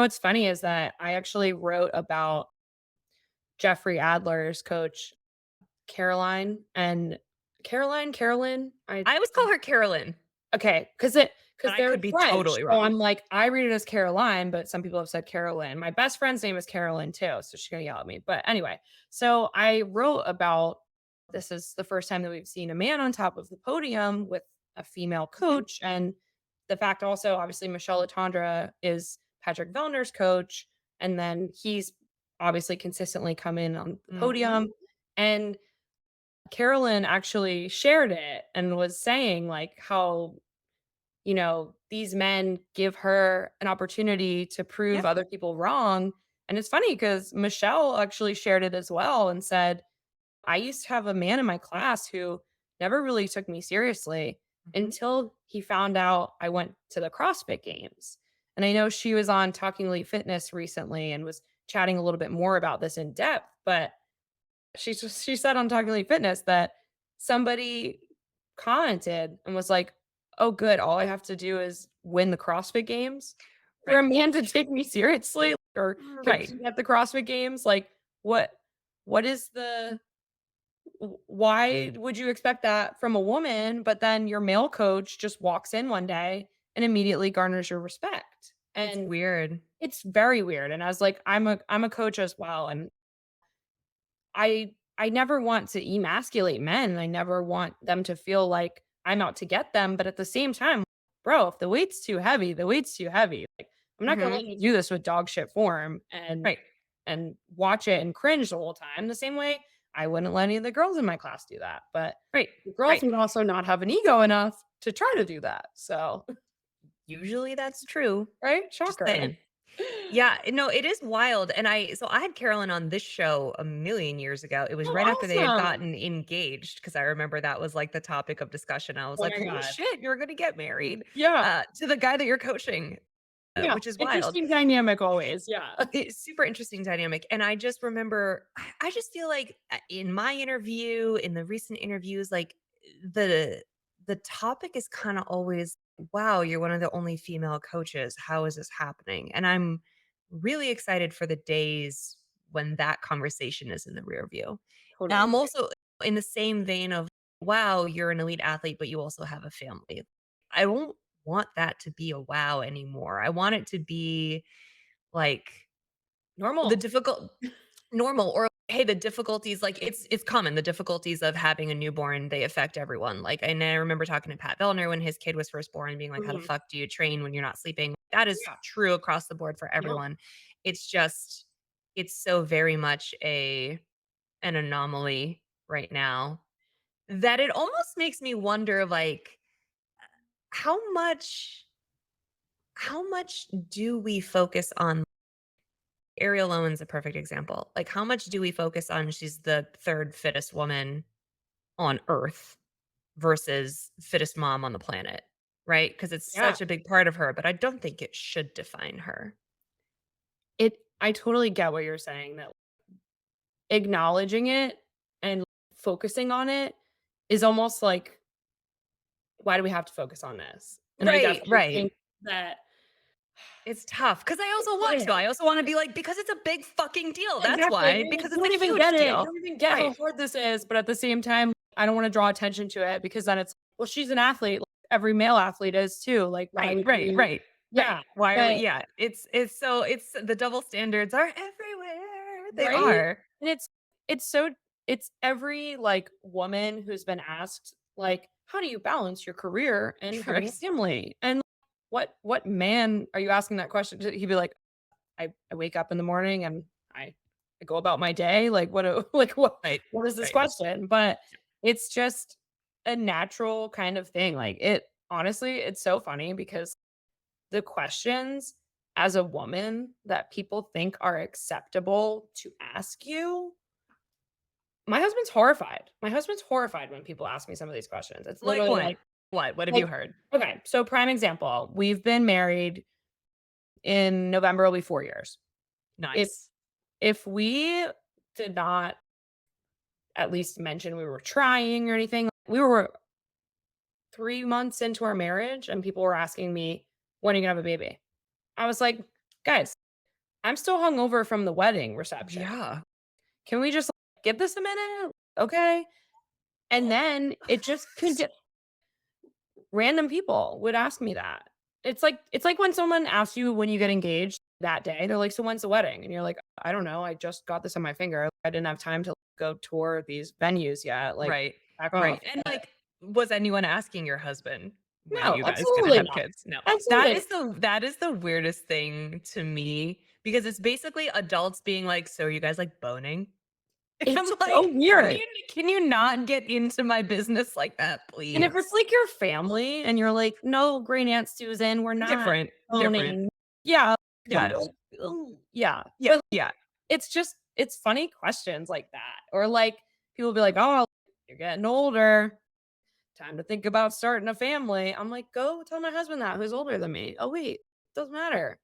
What's funny is that I actually wrote about Jeffrey Adler's coach, Carolyn, I I always call her Carolyn, okay, but because I they're could be French, totally so wrong. I'm like, I read it as Caroline, but some people have said Carolyn. My best friend's name is Carolyn too, so she's gonna yell at me, but anyway, so I wrote about this is the first time that we've seen a man on top of the podium with a female Mhm, coach, and the fact also, obviously, Michelle Letendre is Patrick Vellner's coach, and then he's obviously consistently come in on the mhm. podium, and Carolyn actually shared it and was saying, like, how these men give her an opportunity to prove Yep, other people wrong. And it's funny because Michelle actually shared it as well and said, I used to have a man in my class who never really took me seriously mhm. until he found out I went to the CrossFit games. And I know she was on Talking Elite Fitness recently and was chatting a little bit more about this in depth, but she said on Talking Elite Fitness that somebody commented and was like, "Oh, good. All I have to do is win the CrossFit Games for Right, a man to take me seriously or right. compete at the CrossFit Games. Like, what? What is the? Why would you expect that from a woman? But then your male coach just walks in one day and immediately garners your respect, It's and weird. it's very weird. And I was like, I'm a coach as well, and I never want to emasculate men. I never want them to feel like I'm out to get them, but at the same time, bro, if the weight's too heavy, the weight's too heavy. Like, I'm not gonna Mhm. let you do this with dog shit form and Right, watch it and cringe the whole time. The same way I wouldn't let any of the girls in my class do that. But right, the girls right. would also not have an ego enough to try to do that. So, Usually that's true. right? Just Shocker. saying. Yeah, no, it is wild, and I had Carolyn on this show a million years ago. It was right Oh, after they had awesome. gotten engaged, because I remember that was, like, the topic of discussion. I was Oh like, my "Holy God. shit, you're gonna get married, Yeah. to the guy that you're coaching," Yeah. which is wild. Interesting dynamic always. Yeah. It's super interesting dynamic, and I just remember I just feel like, in my interview, in the recent interviews, like, the the topic is kinda always, "Wow, you're one of the only female coaches. How is this happening?" And I'm really excited for the days when that conversation is in the rear view. And Totally. I'm also in the same vein of, "Wow, you're an elite athlete, but you also have a family." I don't want that to be a wow anymore. I want it to be, like, the Normal. difficult normal, or, hey, the difficulties, like, it's common, the difficulties of having a newborn, they affect everyone, like, and I remember talking to Pat Vellner when his kid was first born, being like, "How the Mhm. fuck do you train when you're not sleeping?" That is Yeah. true across the board for Yeah. everyone. It's just it's so very much an anomaly right now that it almost makes me wonder, like, how much how much do we focus on Ariel Owen's a perfect example. Like, how much do we focus on she's the 3rd fittest woman on Earth versus fittest mom on the planet, right? Because it's Yeah. such a big part of her, but I don't think it should define her. I totally get what you're saying, that acknowledging it and focusing on it is almost like, why do we have to focus on this? And I Right, definitely right. think that It's tough because I also it want to. is. I also wanna be like, "Because it's a big fucking deal, that's Exactly. why, You because it's a don't even huge get it. You deal." don't even get how Right. hard this is, but at the same time, I don't wanna draw attention to it because then it's, "Well, she's an athlete, like every male athlete is too, like, why Right, would right, we?" right, right. Yeah, Why are we but yeah, it's the double standards are everywhere. They right? are. And it's so it's every, like, woman who's been asked, like, "How do you balance your career and having a Right. family?" And what man are you asking that question to? He'd be like, "I wake up in the morning and I go about my day." Like, what a like, Right, what is this right. question? But it's just a natural kind of thing. Like, it honestly, it's so funny because the questions as a woman that people think are acceptable to ask you, my husband's horrified. My husband's horrified when people ask me some of these questions. It's Like literally what? What? What have like you heard? okay, so prime example, we've been married in November will be 4 years. If Nice. if we did not at least mention we were trying or anything, we were 3 months into our marriage and people were asking me, "When are you gonna have a baby?" I was like, "Guys, I'm still hungover from the wedding reception. Yeah. Can we just give this a minute? Okay. And then it just random people would ask me that. It's like when someone asks you when you get engaged that day, they're like, "So when's the wedding?" And you're like, "I don't know. I just got this on my finger. I didn't have time to go tour these venues yet." Like, Right. back Right. off. And, But like, was anyone asking your husband, "When are no, you guys gonna absolutely have not. kids?" No. Absolutely not. That is the weirdest thing to me because it's basically adults being like, "So are you guys, like, boning?" I'm It's so like, weird. can you not get into my business like that, And if it's please?" like your family and you're like, "No, great Aunt Susan, we're not Different, different. owning." Yeah, don't be Yeah. like, "Oh," yeah, Yeah, but yeah. it's funny questions like that, or like, people be like, "Oh, you're getting older. Time to think about starting a family." I'm like, "Go tell my husband that, who's older than me." "Oh, wait, doesn't matter."